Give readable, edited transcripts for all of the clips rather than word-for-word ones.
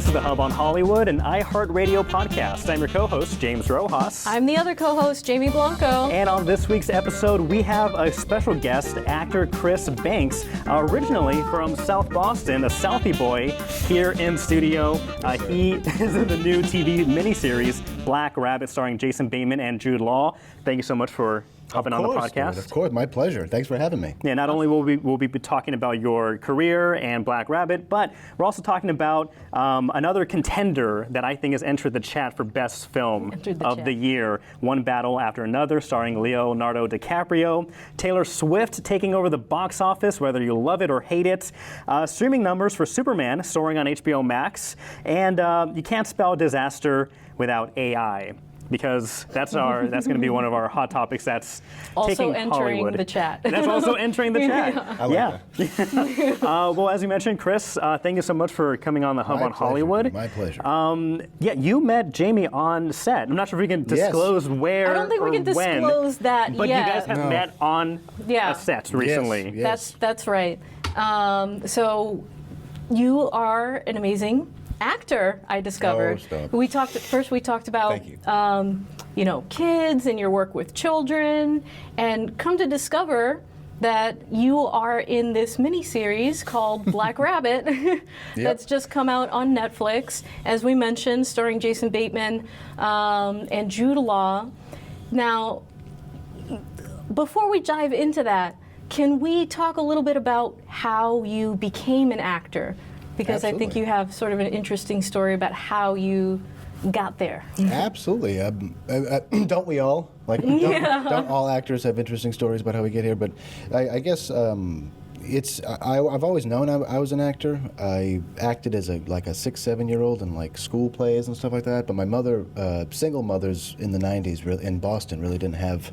This is The Hub on Hollywood, an iHeartRadio podcast. I'm your co-host, James Rojas. I'm the other co-host, Jamie Blanco. And on this week's episode, we have a special guest, actor Chris Banks, originally from South Boston, a Southie boy, here in studio. He is in the new TV miniseries, Black Rabbit, starring Jason Bateman and Jude Law. Thank you so much for hopping on the podcast. Of course, my pleasure. Thanks for having me. Yeah, not only will we be talking about your career and Black Rabbit, but we're also talking about another contender that I think has entered the chat for best film of the year. One Battle After Another, starring Leonardo DiCaprio. Taylor Swift taking over the box office, whether you love it or hate it. Streaming numbers for Superman, soaring on HBO Max. And you can't spell disaster without AI. Because that's going to be one of our hot topics. That's also taking entering Hollywood. The chat. That's also entering the chat. Yeah. I like that. Well, as you mentioned, Chris, thank you so much for coming on the Hub on Hollywood. My pleasure. Yeah, you met Jamie on set. I'm not sure if we can disclose where. I don't think we can disclose that but yet. you guys have met on a set recently. Yes. That's right. So you are an amazing actor, I discovered. Oh, stop. We talked about kids and your work with children, and come to discover that you are in this miniseries called Black Rabbit that's just come out on Netflix, as we mentioned, starring Jason Bateman and Jude Law. Now, before we dive into that, can we talk a little bit about how you became an actor? Because Absolutely. I think you have sort of an interesting story about how you got there. Absolutely. Don't we all? Don't all actors have interesting stories about how we get here? But I guess I've always known I was an actor. I acted as a 6-7-year-old in school plays and stuff like that. But my mother, single mothers in the 90s in Boston, really didn't have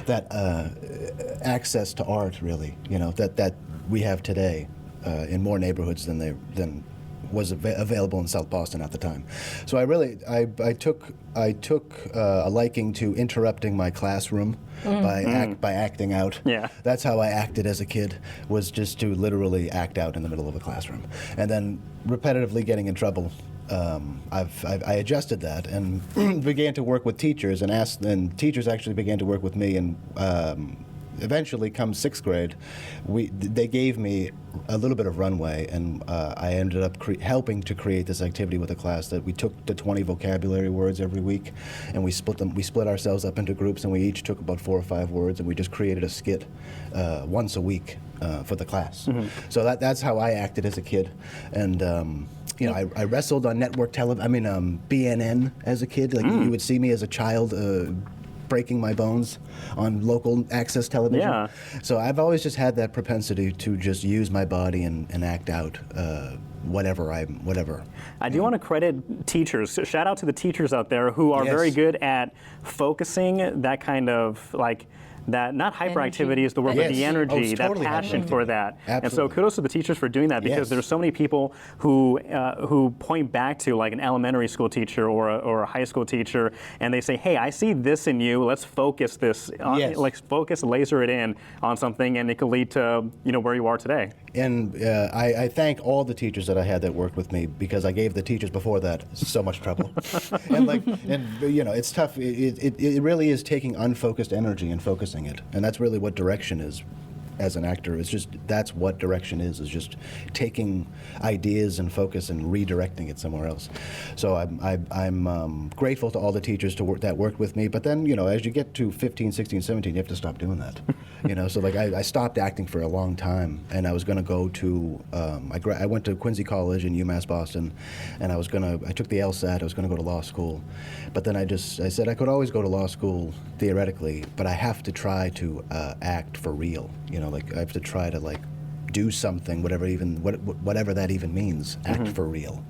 that access to art, really, that we have today. In more neighborhoods than was available in South Boston at the time. So I took a liking to interrupting my classroom by acting out. Yeah. That's how I acted as a kid, was just to literally act out in the middle of a classroom. And then repetitively getting in trouble. I adjusted that and began to work with teachers and teachers actually began to work with me, and eventually, come 6th grade, they gave me a little bit of runway, and I ended up helping to create this activity with a class that we took the 20 vocabulary words every week, and we split ourselves up into groups, and we each took about 4 or 5 words, and we just created a skit once a week for the class. Mm-hmm. So that's how I acted as a kid, and I wrestled on network television. BNN as a kid. You would see me as a child. Breaking my bones on local access television. Yeah. So I've always just had that propensity to just use my body and act out whatever. I do want to credit teachers. Shout out to the teachers out there who are very good at focusing that kind of that not hyperactivity is the word, but the energy, that passion for that. Absolutely. And so kudos to the teachers for doing that, because there's so many people who point back to an elementary school teacher or a high school teacher, and they say, hey, I see this in you, let's focus this, laser it in on something, and it could lead to where you are today. And I thank all the teachers that I had that worked with me, because I gave the teachers before that so much trouble. It's tough. It really is taking unfocused energy and focusing it, and that's really what direction is. As an actor, that's what direction is just taking ideas and focus and redirecting it somewhere else. So I'm grateful to all the teachers that worked with me, but then, as you get to 15, 16, 17, you have to stop doing that. So I stopped acting for a long time, and I was going to go to, I went to Quincy College in UMass Boston, and I took the LSAT, I was going to go to law school, but then I said I could always go to law school theoretically, but I have to try to act for real. I have to try to do something, whatever that even means, act for real.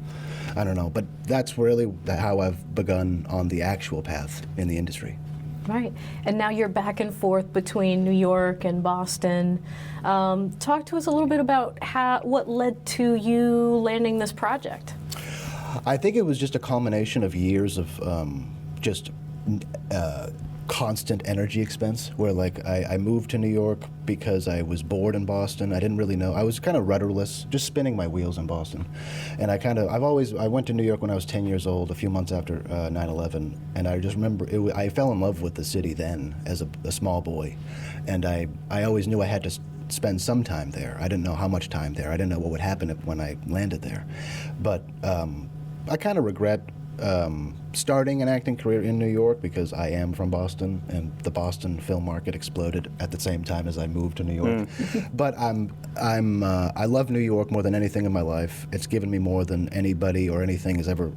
I don't know, but that's really how I've begun on the actual path in the industry. Right, and now you're back and forth between New York and Boston. Talk to us a little bit about what led to you landing this project. I think it was just a culmination of years of constant energy expense where like I moved to New York because I was bored in Boston. I didn't really know. I was kind of rudderless, just spinning my wheels in Boston. And I went to New York when I was 10 years old, a few months after 9/11, and I just remember I fell in love with the city then as a small boy. And I always knew I had to spend some time there. I didn't know how much time there. I didn't know what would happen when I landed there. But I kind of regret starting an acting career in New York because I am from Boston, and the Boston film market exploded at the same time as I moved to New York. But I love New York more than anything in my life. It's given me more than anybody or anything has ever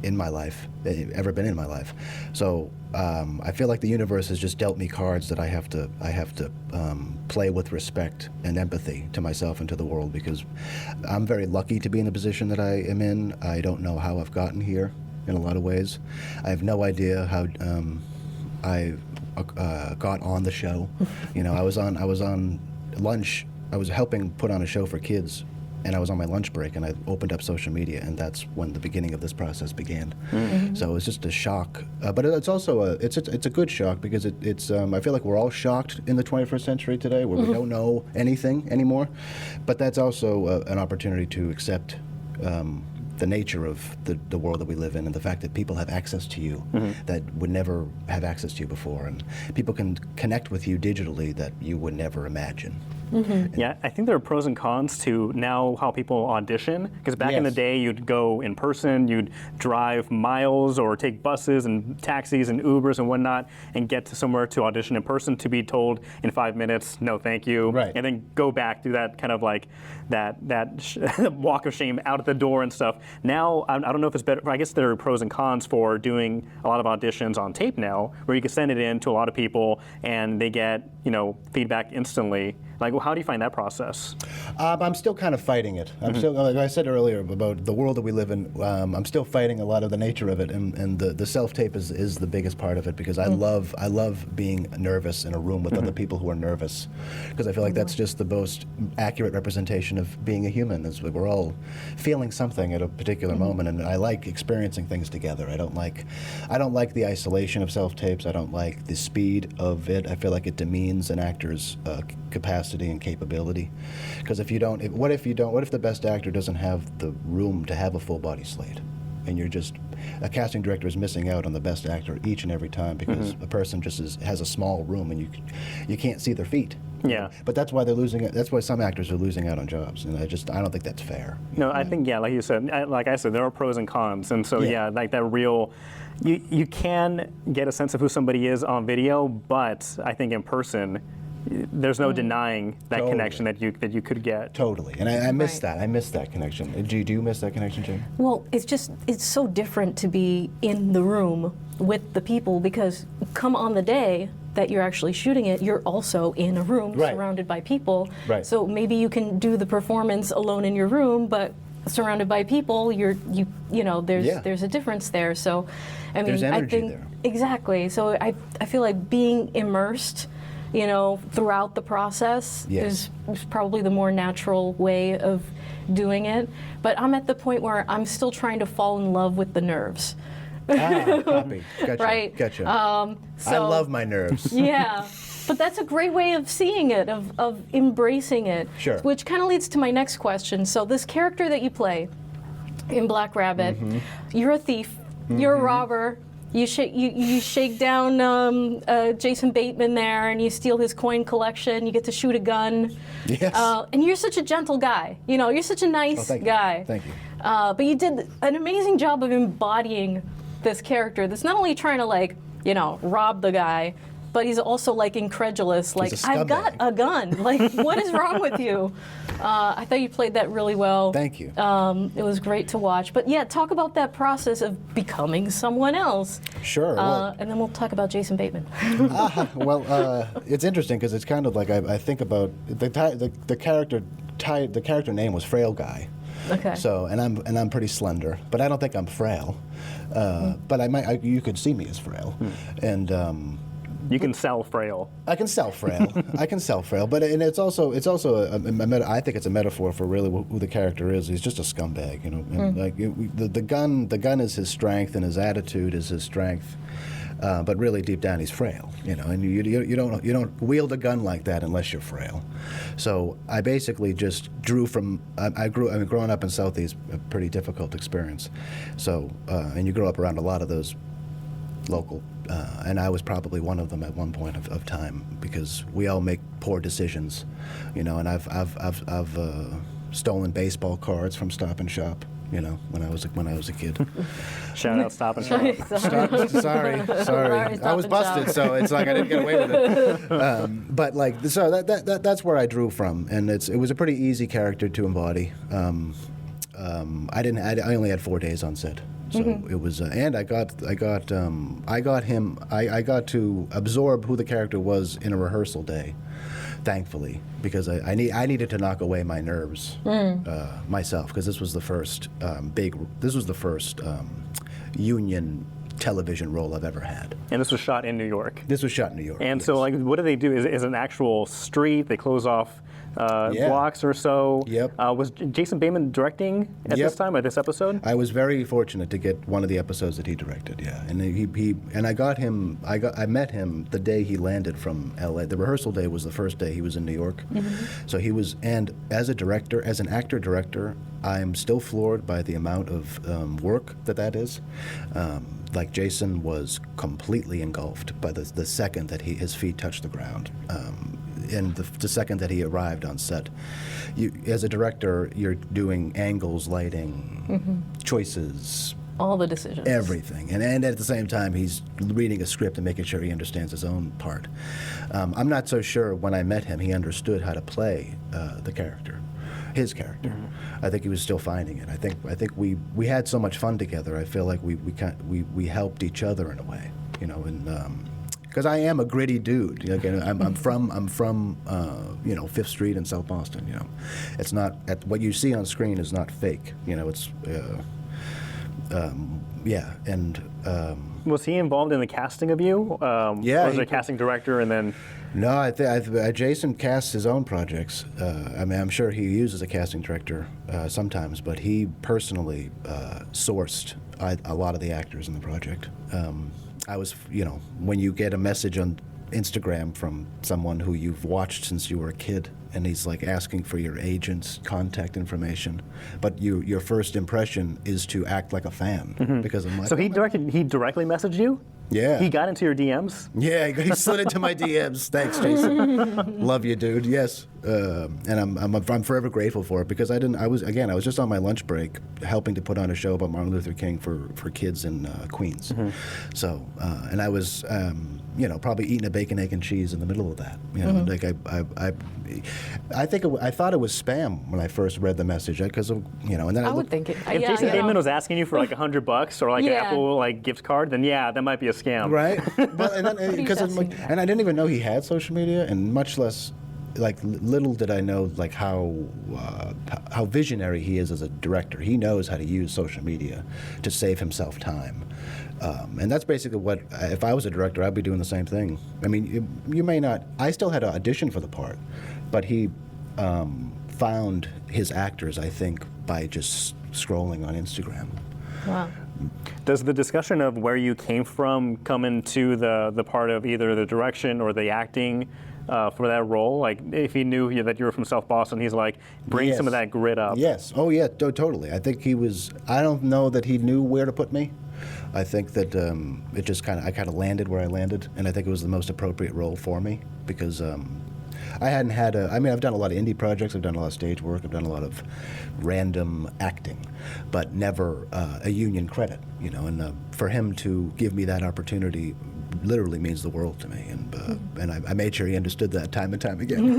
been in my life. So I feel like the universe has just dealt me cards that I have to play with respect and empathy to myself and to the world, because I'm very lucky to be in the position that I am in. I don't know how I've gotten here in a lot of ways. I have no idea how I got on the show. You know, I was on lunch. I was helping put on a show for kids, and I was on my lunch break, and I opened up social media, and that's when the beginning of this process began. So it's just a shock, but it's also it's a good shock, because it's I feel like we're all shocked in the 21st century today, where we don't know anything anymore. But that's also an opportunity to accept the nature of the world that we live in, and the fact that people have access to you that would never have access to you before, and people can connect with you digitally that you would never imagine. Yeah, I think there are pros and cons to now how people audition, because back in the day you'd go in person, you'd drive miles or take buses and taxis and Ubers and whatnot and get to somewhere to audition in person, to be told in 5 minutes, no thank you, and then go back through that kind of like that walk of shame out at the door and stuff. Now, I don't know if it's better. I guess there are pros and cons for doing a lot of auditions on tape now, where you can send it in to a lot of people and they get, feedback instantly. Like, well, how do you find that process? I'm still kind of fighting it. I'm still, like I said earlier about the world that we live in, I'm still fighting a lot of the nature of it, and the self-tape is the biggest part of it, because I love being nervous in a room with other people who are nervous, because I feel like that's just the most accurate representation of being a human, is we're all feeling something at a particular moment, and I like experiencing things together. I don't like the isolation of self-tapes. I don't like the speed of it. I feel like it demeans an actor's capacity and capability, because what if the best actor doesn't have the room to have a full body slate, and a casting director is missing out on the best actor each and every time, because a person just has a small room and you can't see their feet. Yeah. But that's why they're losing it. That's why some actors are losing out on jobs, and I don't think that's fair. No, I think, like you said, like I said, there are pros and cons, and so like that real. You can get a sense of who somebody is on video, but I think in person, there's no denying that connection that you could get. Totally, and I miss that. I miss that connection. Do you miss that connection, Jane? Well, it's so different to be in the room with the people, because come on the day that you're actually shooting it, you're also in a room surrounded by people. So maybe you can do the performance alone in your room, but surrounded by people, there's a difference there. So, I mean, there's energy I think there. Exactly. So I feel like being immersed, throughout the process is probably the more natural way of doing it. But I'm at the point where I'm still trying to fall in love with the nerves. Copy. Gotcha. Right. Gotcha. I love my nerves. Yeah. But that's a great way of seeing it, of embracing it. Sure. Which kind of leads to my next question. So this character that you play in Black Rabbit, you're a thief, you're a robber, you shake down Jason Bateman there, and you steal his coin collection, you get to shoot a gun. Yes. And you're such a gentle guy. You're such a nice guy. Thank you. But you did an amazing job of embodying this character that's not only trying to rob the guy, but he's also incredulous, I've got a gun, what is wrong with you? I thought you played that really well. Thank you. It was great to watch. But yeah, talk about that process of becoming someone else. Sure. And then we'll talk about Jason Bateman. It's interesting, because it's kind of like I think about the character name was Frail Guy. Okay. So, and I'm pretty slender, but I don't think I'm frail. But you could see me as frail, and. You can sell frail. I can sell frail. But it's also I think it's a metaphor for really who the character is. He's just a scumbag, And the gun is his strength, and his attitude is his strength. but really deep down he's frail, and you don't wield a gun like that unless you're frail. So I basically just drew from, growing up in Southeast, a pretty difficult experience. So, and you grow up around a lot of those local, and I was probably one of them at one point of time, because we all make poor decisions, and I've stolen baseball cards from Stop and Shop, when I was a kid. Shout out Stop and Shop. Sorry. I was busted, so it's like I didn't get away with it. But so that's where I drew from, and it was a pretty easy character to embody. I only had 4 days on set. So it was, and I got to absorb who the character was in a rehearsal day, thankfully, because I needed to knock away my nerves myself, because this was the first union television role I've ever had. And this was shot in New York. This was shot in New York. And yes. so, what do they do? Is it an actual street? They close off blocks or so. Yep. Was Jason Bateman directing at this time, at this episode? I was very fortunate to get one of the episodes that he directed. Yeah, and I met him the day he landed from L.A. The rehearsal day was the first day he was in New York. So he was, and as an actor director, I'm still floored by the amount of work that is. Like Jason was completely engulfed by the second that his feet touched the ground. And the second that he arrived on set, as a director, you're doing angles, lighting, choices, all the decisions, everything, and at the same time he's reading a script and making sure he understands his own part. I'm not so sure when I met him he understood how to play the character, his character. I think he was still finding it. I think we had so much fun together. I feel like we helped each other in a way, and. Because I am a gritty dude. I'm from Fifth Street in South Boston. It's not what you see on screen is not fake. It's yeah. And was he involved in the casting of you? Yeah, or was it a casting director and then? No, Jason casts his own projects. I'm sure he uses a casting director sometimes, but he personally sourced a lot of the actors in the project. I was, when you get a message on Instagram from someone who you've watched since you were a kid, and he's like asking for your agent's contact information, but your first impression is to act like a fan because I'm like. So he directly messaged you? Yeah. He got into your DMs? Yeah, he slid into my DMs. Thanks, Jason. Love you, dude. Yes, and I'm forever grateful for it, because I was just on my lunch break helping to put on a show about Martin Luther King for kids in Queens. So and I was probably eating a bacon, egg, and cheese in the middle of that. Like I thought it was spam when I first read the message, because and then I would think it. If Jason Bateman was asking you for like $100 or like an Apple gift card, then yeah, that might be a scam. Right. But and I didn't even know he had social media, and much less. Little did I know how visionary he is as a director. He knows how to use social media to save himself time, and that's basically what. If I was a director, I'd be doing the same thing. I mean, you may not. I still had to audition for the part, but he found his actors, I think, by just scrolling on Instagram. Wow. Does the discussion of where you came from come into the part of either the direction or the acting? For that role, like if he knew that you were from South Boston, he's like, bring some of that grit up. Yes. Oh yeah. Totally. I think he was. I don't know that he knew where to put me. I think that it just I kind of landed where I landed, and I think it was the most appropriate role for me, because I hadn't had I've done a lot of indie projects, I've done a lot of stage work, I've done a lot of random acting, but never a union credit, and for him to give me that opportunity literally means the world to me, and I made sure he understood that time and time again.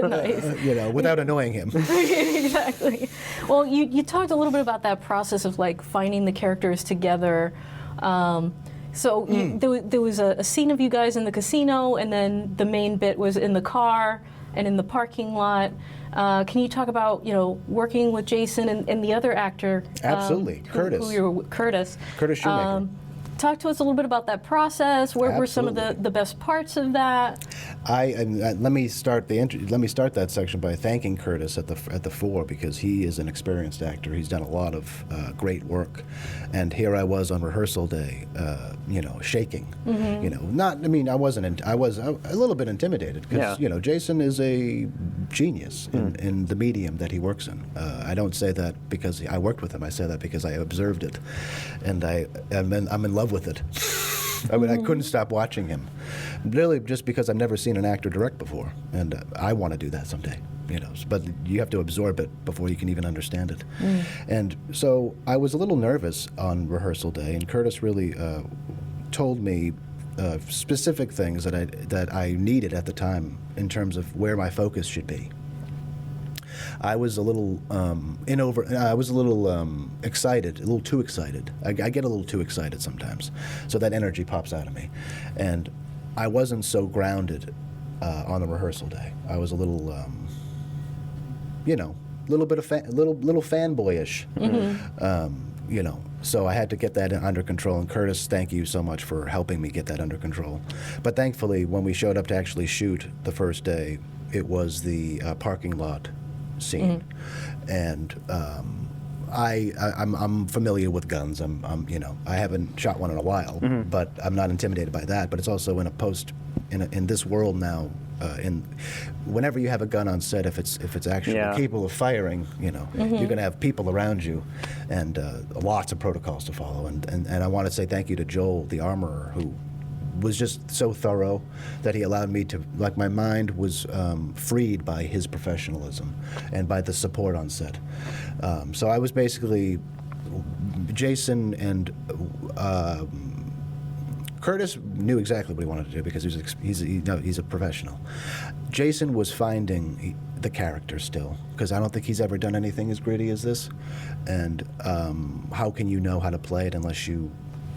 Nice. Without annoying him. Exactly. Well, you talked a little bit about that process of finding the characters together. So there was a scene of you guys in the casino, and then the main bit was in the car and in the parking lot. Can you talk about working with Jason and the other actor? Absolutely, Curtis. Curtis Shoemaker. talk to us a little bit about that process. Where were some of the best parts of that? Let me start that section by thanking Curtis at the fore, because he is an experienced actor. He's done a lot of great work, and here I was on rehearsal day, shaking. I was a little bit intimidated because Jason is a genius in the medium that he works in. I don't say that because I worked with him. I say that because I observed it, and I'm in love with it. I mean, I couldn't stop watching him, really, just because I've never seen an actor direct before, and I want to do that someday. But you have to absorb it before you can even understand it. And so I was a little nervous on rehearsal day, and Curtis really told me specific things that I needed at the time in terms of where my focus should be. I was a little excited, a little too excited. I get a little too excited sometimes, so that energy pops out of me, and I wasn't so grounded on the rehearsal day. I was a little, little fanboyish, So I had to get that under control. And Curtis, thank you so much for helping me get that under control. But thankfully, when we showed up to actually shoot the first day, it was the parking lot scene, and I'm familiar with guns. I haven't shot one in a while, but I'm not intimidated by that. But it's also in this world now. Whenever you have a gun on set, if it's actually capable of firing, you're going to have people around you, and lots of protocols to follow. And I want to say thank you to Joel, the armorer, who was just so thorough that he allowed me to, my mind was freed by his professionalism and by the support on set. So I was basically, Jason and Curtis knew exactly what he wanted to do because he's a professional. Jason was finding the character still, because I don't think he's ever done anything as gritty as this. And how can you know how to play it unless you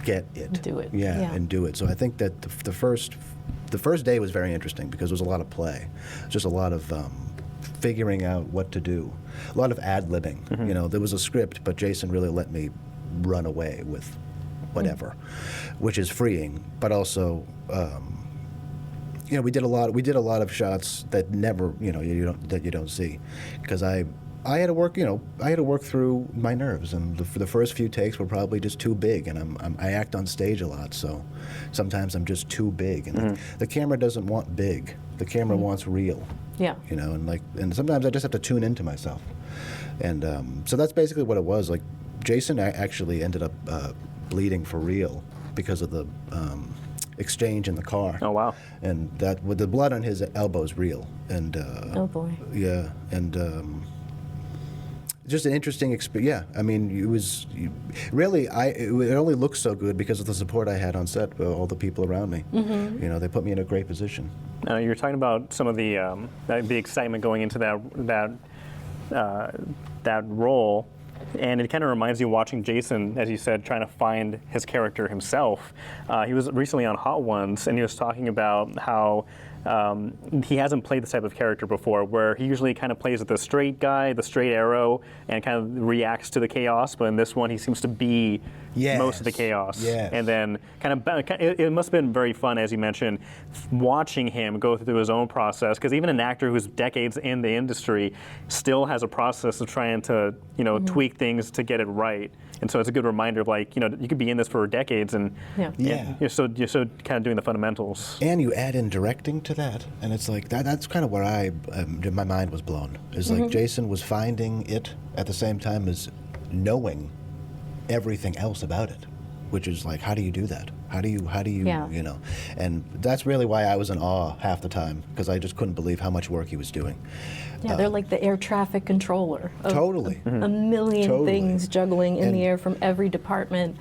get it? Do it. Yeah, and do it. So I think that the first day was very interesting because there was a lot of play, just a lot of figuring out what to do, a lot of ad-libbing. There was a script, but Jason really let me run away with whatever, which is freeing, but also, we did a lot of shots that never, that you don't see, because I had to work through my nerves, and the first few takes were probably just too big, and I act on stage a lot, so sometimes I'm just too big, and the camera doesn't want big, the camera wants real. Yeah. And sometimes I just have to tune into myself, and so that's basically what it was. Like, Jason actually ended up bleeding for real because of the exchange in the car. Oh, wow. And that, with the blood on his elbow, is real. And oh boy. Yeah, and just an interesting experience. Yeah, I mean, it was really, it only looked so good because of the support I had on set, all the people around me. They put me in a great position. You're talking about some of the excitement going into that role. And it kind of reminds you watching Jason, as you said, trying to find his character himself. He was recently on Hot Ones, and he was talking about how he hasn't played this type of character before, where he usually kind of plays the straight guy, the straight arrow, and kind of reacts to the chaos. But in this one, he seems to be most of the chaos. Yes. And then it must have been very fun, as you mentioned, watching him go through his own process, because even an actor who's decades in the industry still has a process of trying to, tweak things to get it right. And so it's a good reminder of, you could be in this for decades, and you're so kind of doing the fundamentals. And you add in directing to that, and it's like that's kind of where my mind was blown. It's like Jason was finding it at the same time as knowing everything else about it, which is like, how do you do that? How do you and that's really why I was in awe half the time, because I just couldn't believe how much work he was doing. Yeah, they're like the air traffic controller. Totally. A million things juggling in the air from every department.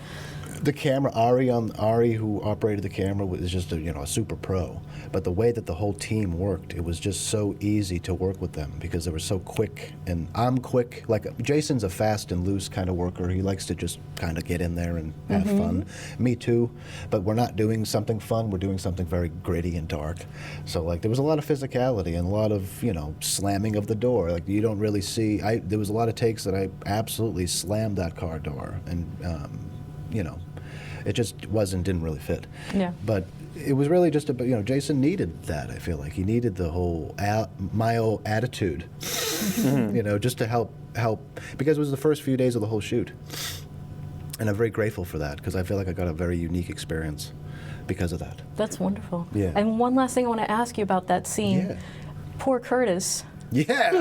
The camera, Ari, who operated the camera, was just a super pro. But the way that the whole team worked, it was just so easy to work with them because they were so quick. And I'm quick. Like, Jason's a fast and loose kind of worker. He likes to just kind of get in there and have fun. Me too. But we're not doing something fun. We're doing something very gritty and dark. So there was a lot of physicality and a lot of slamming of the door. Like, you don't really see. There was a lot of takes that I absolutely slammed that car door, and It just didn't really fit. Yeah. But it was really just about, Jason needed that, I feel like. He needed the whole Mayo attitude, just to help, because it was the first few days of the whole shoot. And I'm very grateful for that, because I feel like I got a very unique experience because of that. That's wonderful. Yeah. And one last thing I want to ask you about that scene. Yeah. Poor Curtis. Yeah,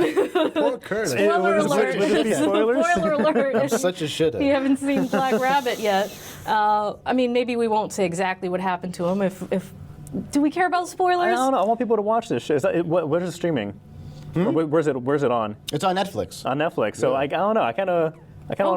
poor Curtis. Spoiler alert. Would it be spoilers? Spoiler alert. I'm such a shithead. You haven't seen Black Rabbit yet. I mean, maybe we won't say exactly what happened to him. If do we care about spoilers? I don't know. I want people to watch this. Where is it streaming? Where's it on? It's on Netflix. On Netflix. So Yeah. I don't know. I kind of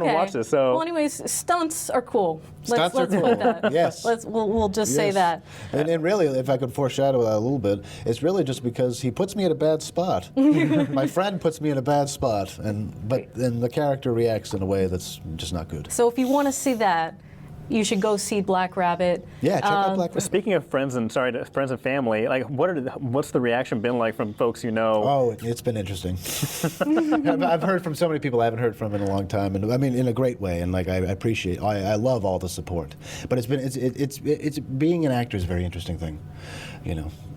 want to watch this. So Well, anyways, stunts are cool. Stunts let's are put cool. that. Yes. We'll just say Yes. that. And really, if I could foreshadow that a little bit, it's really just because he puts me in a bad spot. My friend puts me in a bad spot, but then the character reacts in a way that's just not good. So if you want to see that, you should go see Black Rabbit. Yeah, check out Black Rabbit. speaking of friends and family, like what's the reaction been like from folks you know? Oh, it's been interesting. I've heard from so many people I haven't heard from in a long time, and I mean in a great way. And like I appreciate, I love all the support. But it's being an actor is a very interesting thing.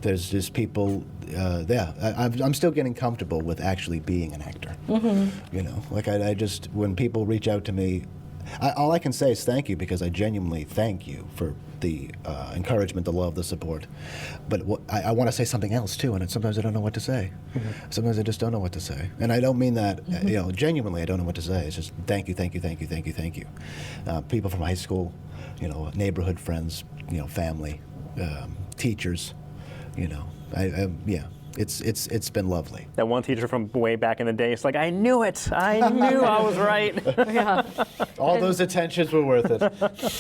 There's just people. I'm still getting comfortable with actually being an actor. Like I just when people reach out to me. All I can say is thank you, because I genuinely thank you for the encouragement, the love, the support. But I want to say something else too, and sometimes I don't know what to say. Sometimes I just don't know what to say, and I don't mean that. Genuinely, I don't know what to say. It's just thank you, thank you, thank you, thank you, thank you. People from high school, neighborhood friends, family, teachers. It's been lovely. That one teacher from way back in the day, it's like, I knew it. I knew I was right. Yeah. All those attentions were worth it.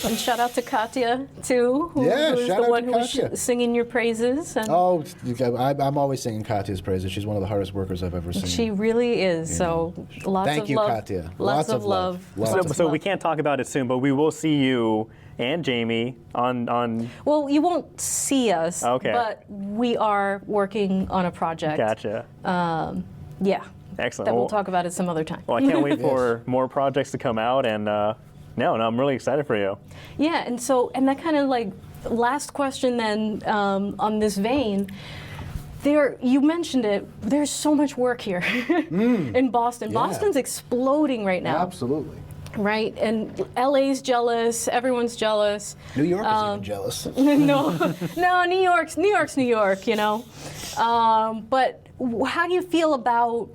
And shout out to Katya too, who's shout the out one to who was Katya. singing your praises. And Oh, I'm always singing Katya's praises. She's one of the hardest workers I've ever seen. she really is. So lots Thank of you, love. Katya. Lots of love. So we can't talk about it soon, but we will see you and Jamie on. Well, you won't see us, Okay. but we are working on a project. Gotcha. Yeah. Excellent. That we'll Well, talk about at some other time. well, I can't wait for more projects to come out, and no, I'm really excited for you. Yeah, and that kind of like last question then on this vein. You mentioned it. There's so much work here in Boston. Yeah. Boston's exploding right now. Absolutely. Right, and LA's jealous. Everyone's jealous. New York is even jealous. No, New York's New York. But how do you feel about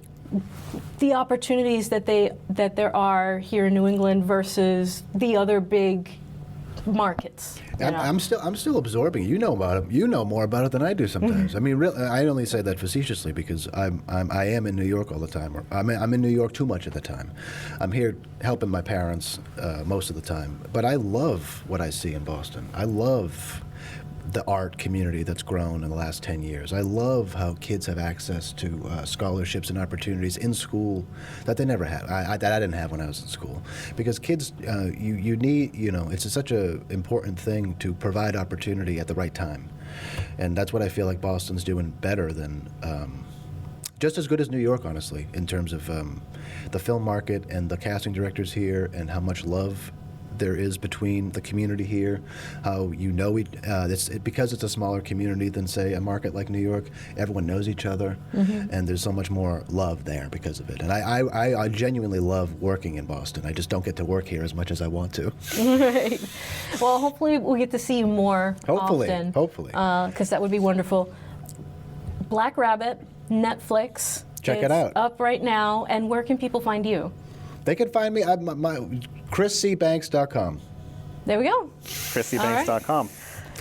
the opportunities that there are here in New England versus the other big markets? I'm still absorbing it. You know about it. You know more about it than I do sometimes. I mean, I only say that facetiously because I am in New York all the time. Or I'm in New York too much of the time. I'm here helping my parents most of the time. But I love what I see in Boston. I love the art community that's grown in the last 10 years. I love how kids have access to scholarships and opportunities in school that they never had, that I didn't have when I was in school. Because kids, you need, it's such an important thing to provide opportunity at the right time. And that's what I feel like Boston's doing better than, just as good as New York, honestly, in terms of the film market and the casting directors here and how much love there is between the community here, how because it's a smaller community than, say, a market like New York, everyone knows each other, and there's so much more love there because of it. And I genuinely love working in Boston. I just don't get to work here as much as I want to. Right. Well, hopefully we'll get to see you more often. Hopefully. Because that would be wonderful. Black Rabbit, Netflix. Check it out. Up right now. And where can people find you? They can find me at chriscbanks.com. There we go. ChrisCbanks.com.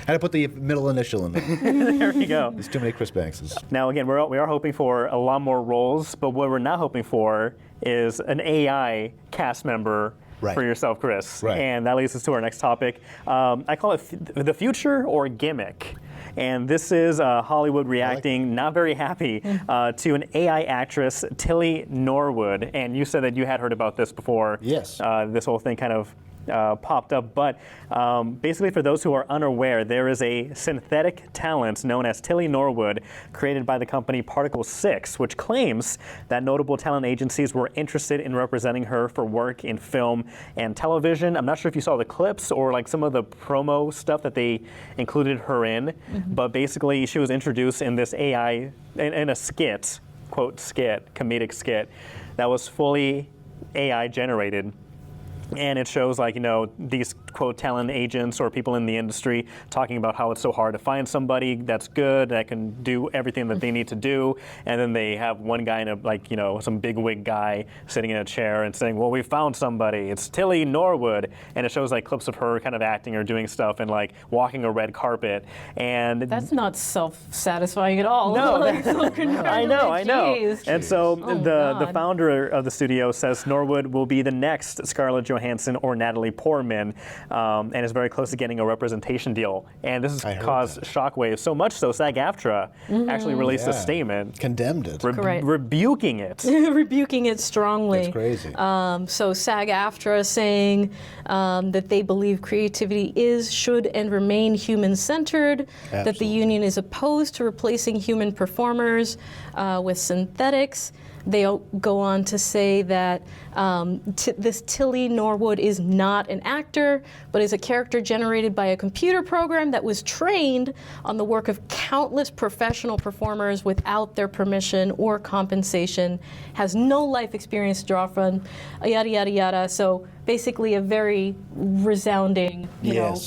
Had to put the middle initial in there. There you go. There's too many Chris Bankses. Now, again, we are hoping for a lot more roles, but what we're not hoping for is an AI cast member for yourself, Chris. Right. And that leads us to our next topic. I call it the future or gimmick. And this is Hollywood reacting, not very happy, to an AI actress, Tilly Norwood. And you said that you had heard about this before. Yes. This whole thing kind of popped up. But basically, for those who are unaware, there is a synthetic talent known as Tilly Norwood, created by the company Particle 6, which claims that notable talent agencies were interested in representing her for work in film and television. I'm not sure if you saw the clips or like some of the promo stuff that they included her in, but basically she was introduced in this AI, in a skit, quote skit, comedic skit, that was fully AI generated. And it shows like, these quote talent agents or people in the industry talking about how it's so hard to find somebody that's good, that can do everything that they need to do. And then they have one guy in a, some big wig guy sitting in a chair and saying, well, we found somebody. It's Tilly Norwood. And it shows like clips of her kind of acting or doing stuff and like walking a red carpet. And that's not self-satisfying at all. No, I know. Jeez. And so the founder of the studio says Norwood will be the next Scarlett Johansson or Natalie Portman, and is very close to getting a representation deal. And this has caused shockwaves, so much so SAG-AFTRA actually released a statement. Condemned it. Rebuking it. Rebuking it strongly. It's crazy. So SAG-AFTRA saying that they believe creativity should and remain human-centered, that the union is opposed to replacing human performers with synthetics. They go on to say that this Tilly Norwood is not an actor, but is a character generated by a computer program that was trained on the work of countless professional performers without their permission or compensation, has no life experience to draw from, yada, yada, yada. So basically a very resounding,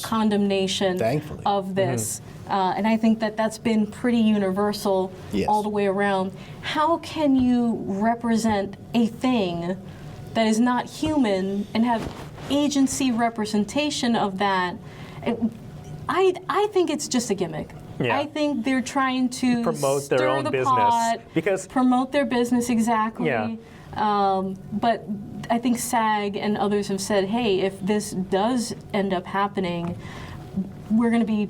condemnation of this. And I think that that's been pretty universal all the way around. How can you represent a thing that is not human and have agency representation of that? I think it's just a gimmick. Yeah. I think they're trying to promote their own business. Pot, promote their business, exactly. Yeah. But I think SAG and others have said, hey, if this does end up happening, we're going to be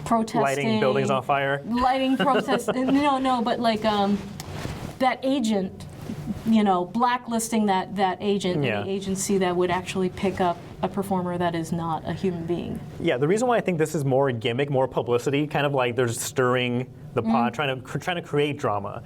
protesting. Lighting buildings on fire. Lighting protests. but like that agent, blacklisting that agent, the agency that would actually pick up a performer that is not a human being. Yeah, the reason why I think this is more a gimmick, more publicity, kind of like they're stirring the pot, trying to create drama,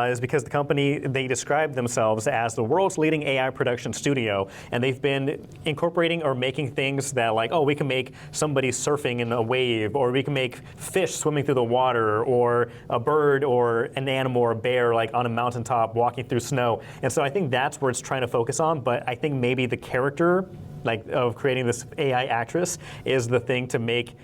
is because the company, they describe themselves as the world's leading AI production studio, and they've been incorporating or making things that like, we can make somebody surfing in a wave, or we can make fish swimming through the water, or a bird or an animal or a bear like on a mountaintop walking through snow. And so I think that's where it's trying to focus on, but I think maybe the character of creating this AI actress is the thing to make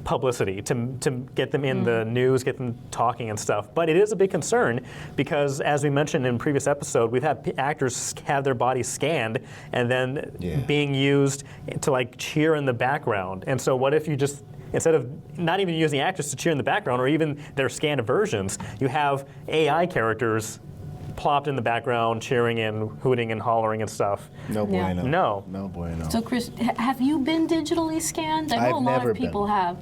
publicity, to get them in the news, get them talking and stuff. But it is a big concern because, as we mentioned in a previous episode, we've had actors have their bodies scanned and then being used to like cheer in the background. And so what if you just, instead of not even using actors to cheer in the background or even their scanned versions, you have AI characters plopped in the background, cheering and hooting and hollering and stuff. No bueno. No bueno. So, Chris, have you been digitally scanned? I know a lot of people have.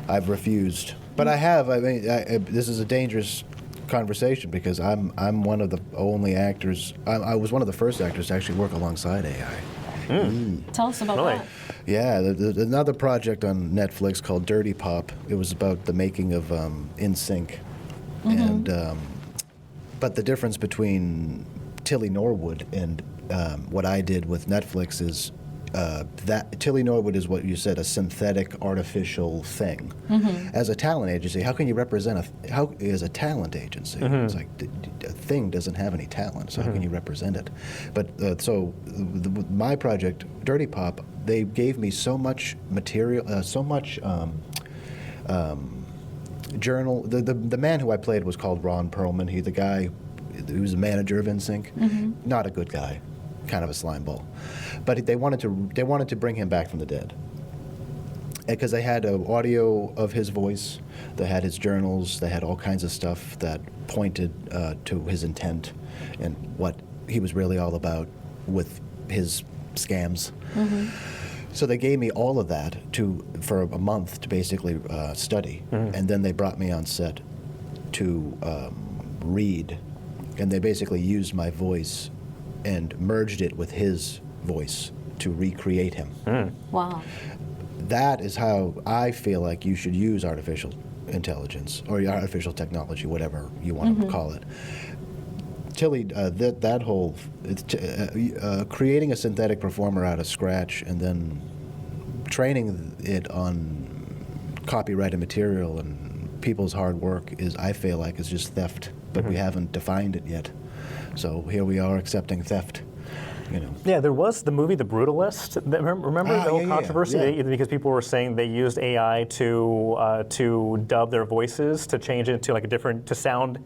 I've refused, but I have. I mean, this is a dangerous conversation because I'm one of the only actors. I was one of the first actors to actually work alongside AI. Tell us about that. Yeah, another project on Netflix called Dirty Pop. It was about the making of In Sync, and. But the difference between Tilly Norwood and what I did with Netflix is that Tilly Norwood is what you said, a synthetic, artificial thing. As a talent agency, how can you represent how is a talent agency? It's like a thing doesn't have any talent, so how can you represent it? But so my project, Dirty Pop, they gave me so much material, so much. Journal. The man who I played was called Ron Perlman. He, the guy who was the manager of NSYNC, not a good guy, kind of a slime ball. But they wanted to bring him back from the dead, because they had audio of his voice, they had his journals, they had all kinds of stuff that pointed to his intent and what he was really all about with his scams. So they gave me all of that for a month to basically study, and then they brought me on set to read, and they basically used my voice and merged it with his voice to recreate him. Wow. That is how I feel like you should use artificial intelligence or artificial technology, whatever you want to call it. Tilly, that whole creating a synthetic performer out of scratch and then training it on copyrighted material and people's hard work I feel like is just theft, but we haven't defined it yet. So here we are accepting theft. Yeah, there was the movie The Brutalist. Remember the whole controversy because people were saying they used AI to dub their voices to change it to like to sound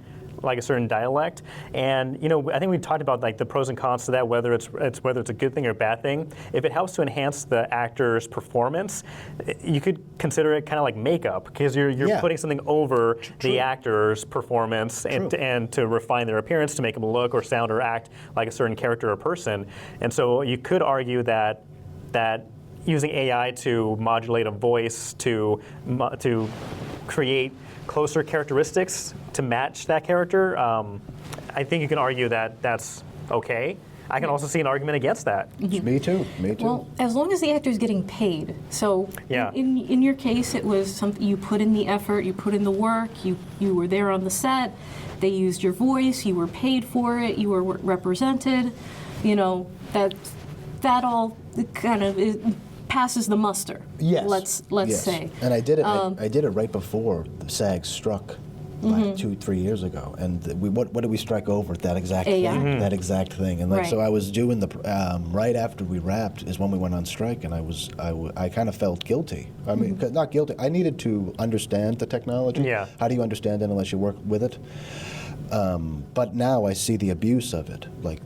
like a certain dialect. And I think we talked about like the pros and cons to that, whether it's a good thing or a bad thing. If it helps to enhance the actor's performance, you could consider it kind of like makeup because you're putting something over the actor's performance and to refine their appearance, to make them look or sound or act like a certain character or person. And so you could argue that using AI to modulate a voice to create closer characteristics to match that character, I think you can argue that that's okay. I can also see an argument against that. Me too. Well, as long as the actor's getting paid. So in your case, it was something you put in the effort, you put in the work, you were there on the set, they used your voice, you were paid for it, you were represented. That all kind of passes the muster. Yes. Let's say. And I did it. I did it right before the SAG struck, like 2-3 years ago. And what did we strike over? That exact thing. That exact thing. And so I was doing right after we wrapped is when we went on strike, and I kind of felt guilty. I mean, not guilty. I needed to understand the technology. Yeah. How do you understand it unless you work with it? But now I see the abuse of it. Like,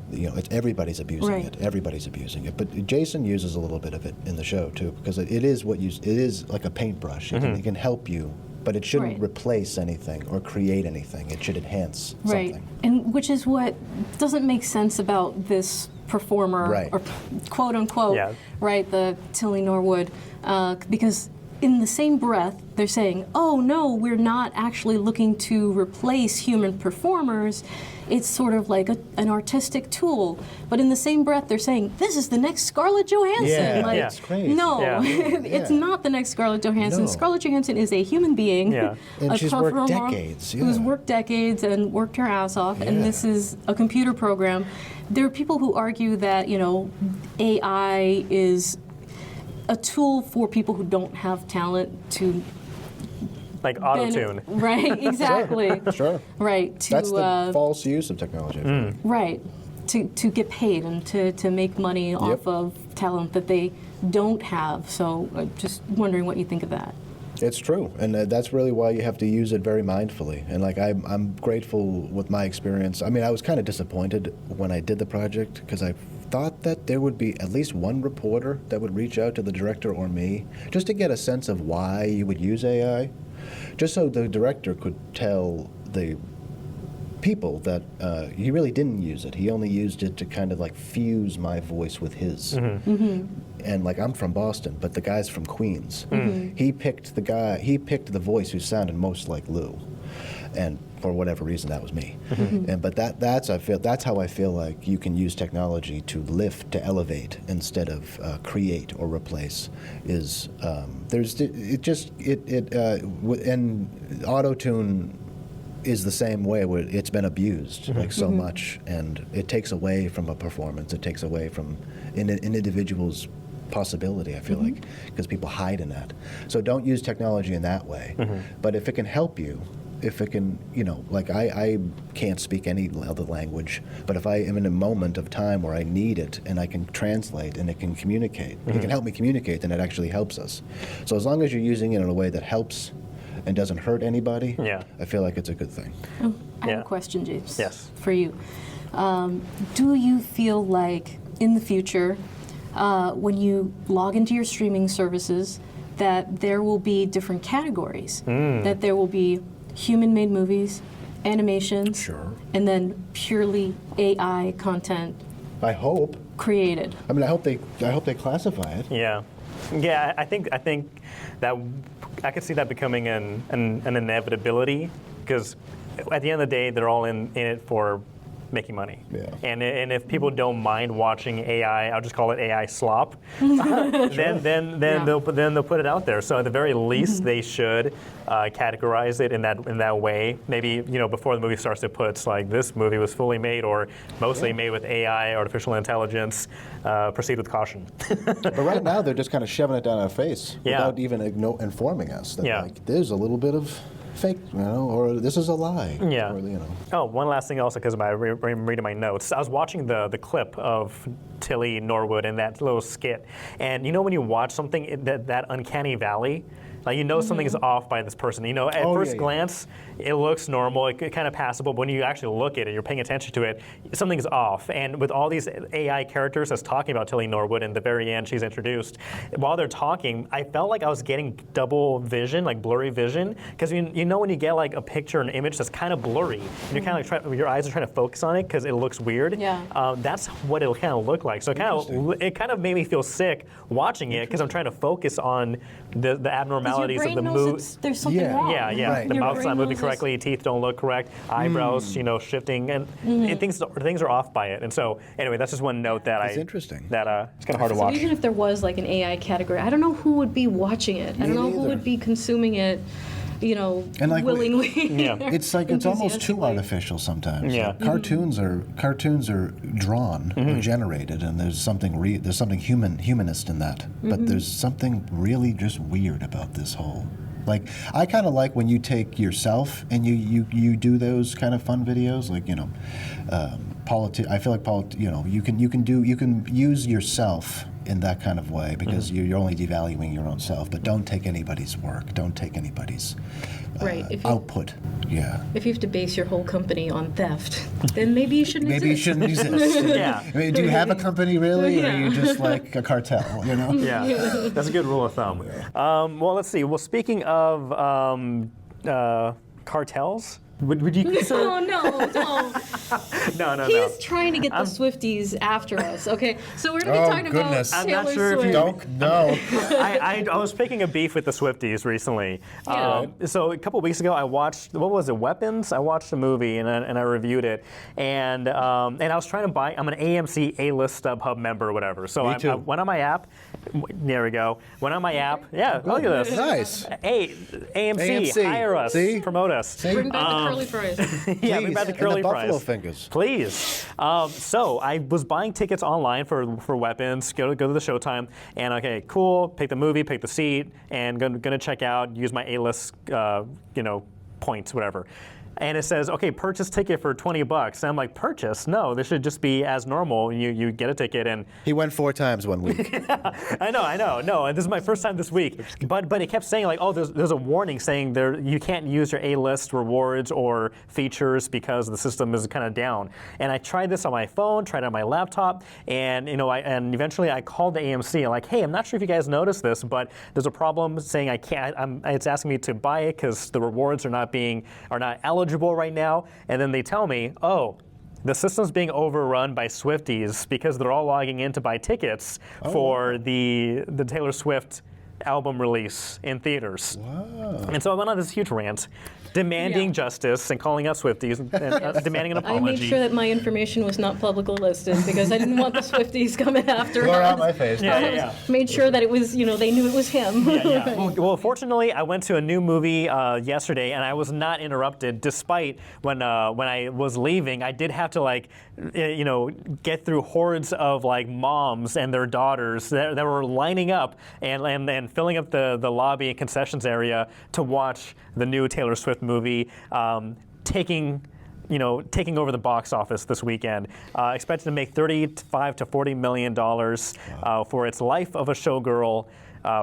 everybody's abusing it. Everybody's abusing it. But Jason uses a little bit of it in the show too, because it is like a paintbrush. It can help you, but it shouldn't replace anything or create anything. It should enhance something. And which is what doesn't make sense about this performer, or quote unquote, the Tilly Norwood, because in the same breath, they're saying, oh no, we're not actually looking to replace human performers. It's sort of like an artistic tool. But in the same breath, they're saying, this is the next Scarlett Johansson. That's crazy. No, it's not the next Scarlett Johansson. No. Scarlett Johansson is a human being. And she's worked decades. Who's worked decades and worked her ass off, and this is a computer program. There are people who argue that, AI is a tool for people who don't have talent to like auto-tune. Right, exactly. Sure. Right. That's the false use of technology. Right. To get paid and to make money off of talent that they don't have. So just wondering what you think of that. It's true, and that's really why you have to use it very mindfully. And like I'm grateful with my experience. I mean, I was kind of disappointed when I did the project because I thought that there would be at least one reporter that would reach out to the director or me just to get a sense of why you would use AI, just so the director could tell the people that he really didn't use it. He only used it to kind of like fuse my voice with his. And like I'm from Boston, but the guy's from Queens. He picked the voice who sounded most like Lou, and for whatever reason that was me. But that's how I feel like you can use technology to lift, to elevate instead of create or replace. And auto-tune is the same way where it's been abused like so much, and it takes away from a performance. It takes away from an individual's possibility, I feel like, because people hide in that. So don't use technology in that way. But if it can help you, if it can, like I can't speak any other language, but if I am in a moment of time where I need it and I can translate and it can communicate, it can help me communicate, then it actually helps us. So as long as you're using it in a way that helps and doesn't hurt anybody, I feel like it's a good thing. I have a question, James, for you. Do you feel like in the future, when you log into your streaming services, that there will be different categories, that there will be human-made movies, animations, and then purely AI content? I hope. Created. I mean, I hope they classify it. Yeah. I think that I could see that becoming an inevitability, because at the end of the day, they're all in it for making money. Yeah. And if people don't mind watching AI, I'll just call it AI slop. then they'll put it out there. So at the very least, they should categorize it in that way. Maybe before the movie starts, it puts like this movie was fully made or mostly made with AI, artificial intelligence. Proceed with caution. But right now, they're just kind of shoving it down our face without even informing us that like there's a little bit of fake, or this is a lie. Yeah. Or, Oh, one last thing also, because I'm reading my notes. I was watching the clip of Tilly Norwood in that little skit, and when you watch something, that uncanny valley, like something is off by this person. At first glance, it looks normal, it kind of passable. But when you actually look at it, you're paying attention to it, something's off. And with all these AI characters that's talking about Tilly Norwood, and at the very end she's introduced, while they're talking, I felt like I was getting double vision, like blurry vision, because when you get like a picture, an image that's kind of blurry, and you're kind of like your eyes are trying to focus on it because it looks weird. Yeah. That's what it'll kind of look like. So it kind of made me feel sick watching it because I'm trying to focus on the abnormalities of the mood. There's something wrong. Yeah. Right. The Your mouth's not brain moving knows correctly, teeth don't look correct, eyebrows, shifting, and things are off by it. And so, anyway, that's just one note that It's interesting. That it's kind of hard to So watch. even if there was like an AI category, I don't know who would be watching it. I don't know who neither. would be consuming it, And like willingly. Yeah. It's like it's almost too enthusiastically. artificial sometimes. Yeah. Like, cartoons are drawn or generated, and there's something humanist in that. But there's something really just weird about this whole. Like, I kind of like when you take yourself and you do those kind of fun videos, like I feel like you can use yourself in that kind of way because you're only devaluing your own self. But don't take anybody's work. Don't take anybody's Right. output. Yeah. If you have to base your whole company on theft, then maybe you shouldn't Maybe you exist. shouldn't exist. Yeah. I mean, do you have a company really, or are you just like a cartel? Yeah, that's a good rule of thumb. Well, let's see. Well, speaking of cartels, would you consider? Oh, no, don't. No. He's trying to get the Swifties after us. Okay, so we're going to be talking goodness. about I'm not Taylor sure if Swift. you- Don't no. I was picking a beef with the Swifties recently. Yeah. So a couple of weeks ago, I watched, what was it, Weapons? I watched a movie and I reviewed it. And I was trying to buy, I'm an AMC A-list StubHub member or whatever. So Me too. I went on my app. There we go. Went on my app. Yeah, look at this. Nice. Hey, AMC, hire us, See? promote us. See? Bring back the curly fries. Yeah, bring back the Please. curly And the buffalo fries. fingers. Please. So I was buying tickets online for Weapons, go to the showtime, and okay, cool, pick the movie, pick the seat, and gonna check out, use my A-list, points, whatever. And it says, okay, purchase ticket for $20. And I'm like, purchase? No, this should just be as normal. You get a ticket and He went 4 times 1 week. I know. No, and this is my first time this week. But it kept saying like, oh, there's a warning saying you can't use your A-list rewards or features because the system is kind of down. And I tried this on my phone, tried it on my laptop, and and eventually I called the AMC. I'm like, hey, I'm not sure if you guys noticed this, but there's a problem saying I can't. It's asking me to buy it because the rewards are not eligible right now. And then they tell me, oh, the system's being overrun by Swifties because they're all logging in to buy tickets for the Taylor Swift album release in theaters. Wow. And so I went on this huge rant demanding justice and calling out Swifties and demanding an I apology. made sure that my information was not publicly listed because I didn't want the Swifties coming after Blur us. out my face. Yeah. Made sure that it was, they knew it was him. Yeah. Well, fortunately, I went to a new movie yesterday, and I was not interrupted. Despite when I was leaving, I did have to get through hordes of moms and their daughters that were lining up and filling up the lobby and concessions area to watch the new Taylor Swift movie, taking over the box office this weekend. Expected to make $35 to $40 million for its Life of a Showgirl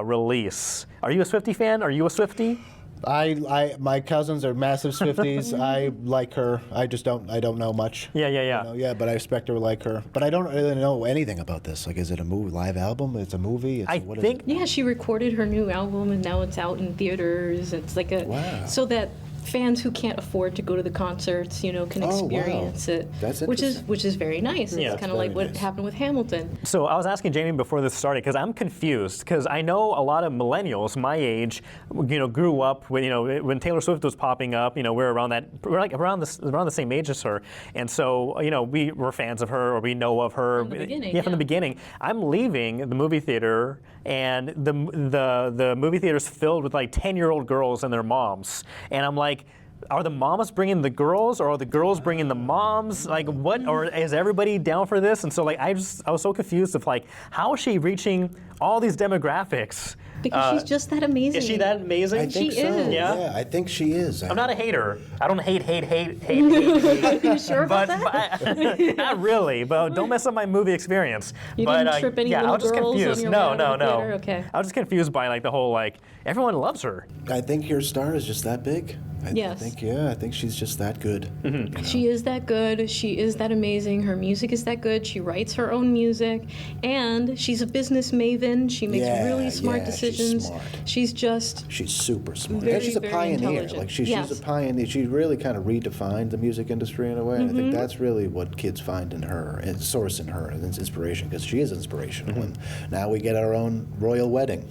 release. Are you a Swiftie fan? Are you a Swiftie? My cousins are massive Swifties. I like her. I don't know much. Yeah. But I expect her to like her. But I don't really know anything about this. Like, is it a movie, live album? It's a movie? What is it? Yeah, she recorded her new album and now it's out in theaters. It's like Wow. so that fans who can't afford to go to the concerts, can experience it. That's which is very nice. Yeah, It's kind of like what happened with Hamilton. So I was asking Jamie before this started because I'm confused because I know a lot of millennials my age, grew up with when Taylor Swift was popping up. We're around around the same age as her, and so we were fans of her or we know of her. From the beginning, yeah, from the beginning. I'm leaving the movie theater and the movie theater's filled with like 10-year-old girls and their moms, and I'm like, are the moms bringing the girls, or are the girls bringing the moms? Like, what? Or is everybody down for this? And so, like, I was so confused of like, how is she reaching all these demographics? Because she's just that amazing. Is she that amazing? I think She so. is. Yeah, I think she is. I'm not a hater. I don't hate. Are you sure about that? Not really, but don't mess up my movie experience. You but, didn't trip any yeah, little I was just girls confused. on your No. way out of the theater? Okay. I was just confused by like the whole like everyone loves her. I think your star is just that big. Yes. I think she's just that good. Mm-hmm. She is that good. She is that amazing. Her music is that good. She writes her own music, and she's a business maven. She makes really smart decisions. She's smart. She's super smart. very, And she's a very pioneer. intelligent. Like she's Yes. a pioneer. She really kind of redefined the music industry in a way. I think that's really what kids find in her, and source in her, and it's inspiration, because she is inspirational. And now we get our own royal wedding.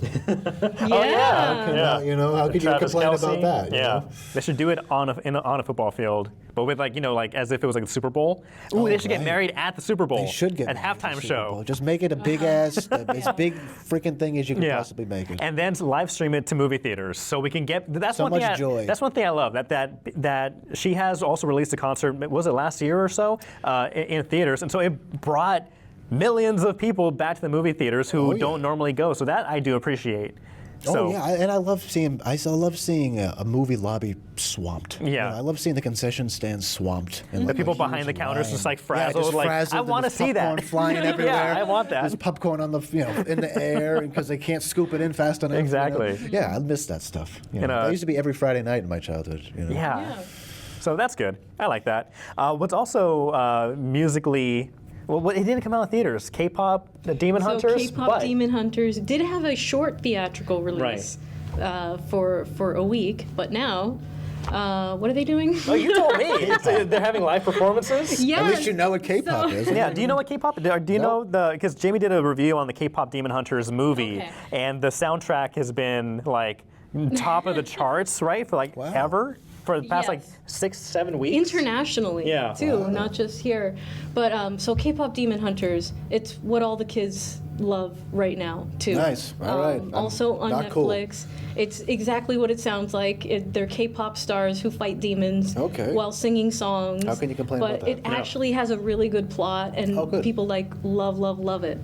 yeah. How could you Travis complain Kelce. about that? Yeah, they should do it on a football field, but with like as if it was like the Super Bowl. Ooh, they should get married at the Super Bowl. They should get at married at the halftime Super show. Bowl. Just make it a big ass, as big freaking thing as you can possibly make it. And then live stream it to movie theaters, so we can get. That's So one thing. much joy. That's one thing I love. That she has also released a concert. Was it last year or so in theaters? And so it brought millions of people back to the movie theaters who don't normally go. So that I do appreciate. So, and I still love seeing a movie lobby swamped. Yeah. I love seeing the concession stands swamped. And the people behind the counters just like frazzled, just like frazzled, I and want to there's see popcorn that. flying everywhere. Yeah, I want that. There's popcorn on the in the air because they can't scoop it in fast enough. Exactly. Yeah, I miss that stuff. That used to be every Friday night in my childhood. Yeah. So that's good. I like that. What's also musically. Well, it didn't come out in theaters. K-pop, the Demon Hunters. K-pop Demon Hunters did have a short theatrical release for a week, but now, what are they doing? Oh, you told me. They're having live performances? Yes. At least you know what K-pop is. Yeah, do you know what K-pop is? Do you know because Jamie did a review on the K-pop Demon Hunters movie, Okay. and the soundtrack has been like top of the charts, right, for like ever? For the past like 6-7 weeks? Internationally, too, not just here. But so K-pop Demon Hunters, it's what all the kids love right now, too. Nice, all right. Also on not cool. Netflix. It's exactly what it sounds like. They're K-pop stars who fight demons while singing songs. How can you complain about that? But it actually has a really good plot, and people love it.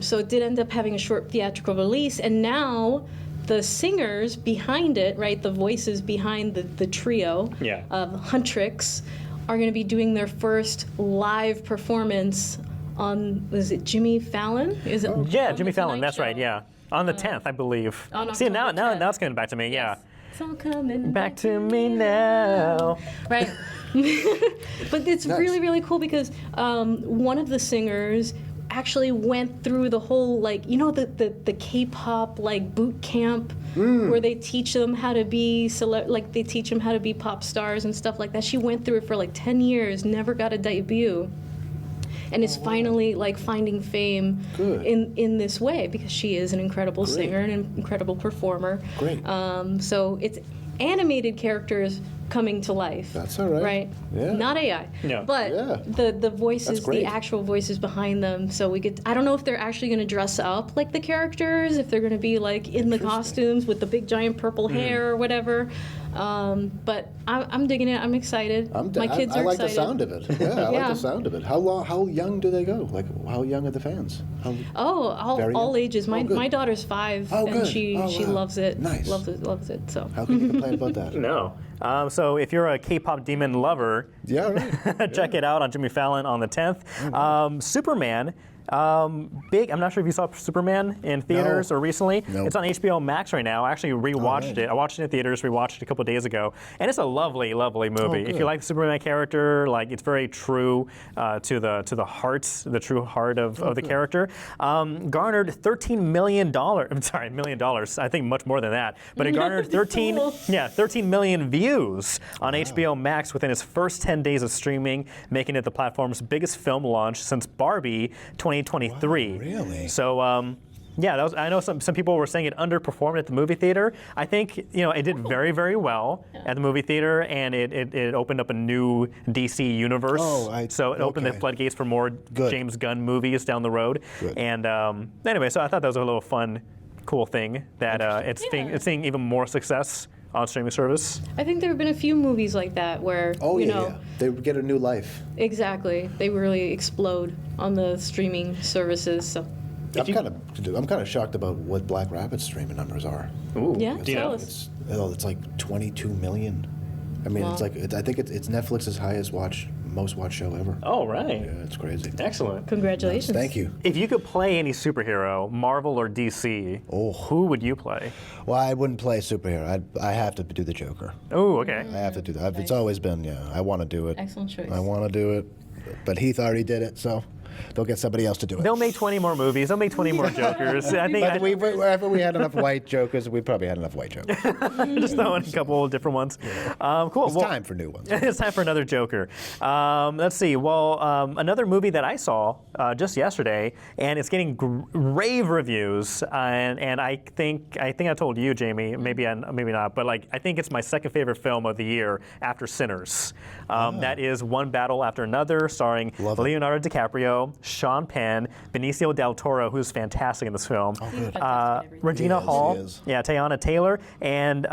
So it did end up having a short theatrical release, and now the singers behind it, right, the voices behind the trio of Huntrix are going to be doing their first live performance on, is it Jimmy Fallon? Is it? Yeah, on Jimmy the Fallon, Tonight that's right, Show? yeah. On the 10th, I believe. On See, now October 10th. it's coming back to me, yeah. It's all coming Back to me now. Right. But it's really, really cool because one of the singers actually went through the whole, like, the K-pop like boot camp where they teach them how to be they teach them how to be pop stars and stuff like that. She went through it for like 10 years, never got a debut, and is finally like finding fame in this way because she is an incredible singer and an incredible performer. Great. So it's animated characters coming to life. That's all right. Right? Yeah. Not AI. Yeah. But the voices, That's great. the actual voices behind them. So we could, I don't know if they're actually going to dress up like the characters, if they're going to be like in the costumes with the big giant purple hair or whatever. But I'm digging it. I'm excited. My kids I are like excited. the sound of it. Yeah, I like Yeah. the sound of it. How young do they go? Like, how young are the fans? Very all young? ages. My good. daughter's 5, Oh, and good. she Oh, wow. loves it. Nice. Loves it. So. How can you complain about that? No. So if you're a K-pop demon lover, Yeah, right. check it out on Jimmy Fallon on the 10th. Superman Big. I'm not sure if you saw Superman in theaters or recently. Nope. It's on HBO Max right now. I actually rewatched it. I watched it in theaters, rewatched it a couple of days ago, and it's a lovely, lovely movie. If you like the Superman character, like it's very true to the heart, the true heart of the character. Garnered $13 million. I'm sorry, $1 million. I think much more than that. But it garnered 13 million views on HBO Max within its first 10 days of streaming, making it the platform's biggest film launch since Barbie 2023. Wow, really? So, yeah, I know some people were saying it underperformed at the movie theater. I think it did very, very well at the movie theater, and it opened up a new DC universe. So it opened the floodgates for more James Gunn movies down the road. And anyway, so I thought that was a little fun, cool thing that it's seeing even more success on streaming service. I think there have been a few movies like that where they get a new life. Exactly, they really explode on the streaming services. So. I'm kind of shocked about what Black Rabbit's streaming numbers are. Ooh, yeah, tell us. It's like 22 million. I mean, Wow. I think it's Netflix's most watched show ever. Oh, right. Yeah, it's crazy. Excellent. Congratulations. Thank you. If you could play any superhero, Marvel or DC, who would you play? Well, I wouldn't play superhero. I have to do the Joker. Oh, okay. I have to do that. It's always been, I want to do it. Excellent choice. I want to do it. But Heath already did it, so they'll get somebody else to do it. They'll make 20 more movies. They'll make 20 more Jokers. I think If we had enough white Jokers, we probably had enough white Jokers. just throw in a couple of different ones. Cool. It's time for new ones. It's time for another Joker. Let's see. Well, another movie that I saw just yesterday, and it's getting rave reviews. And I think I told you, Jamie, maybe not, but I think it's my second favorite film of the year after Sinners. That is One Battle After Another, starring Leonardo DiCaprio, Sean Penn, Benicio del Toro, who's fantastic in this film, Regina Hall, Teyana Taylor, and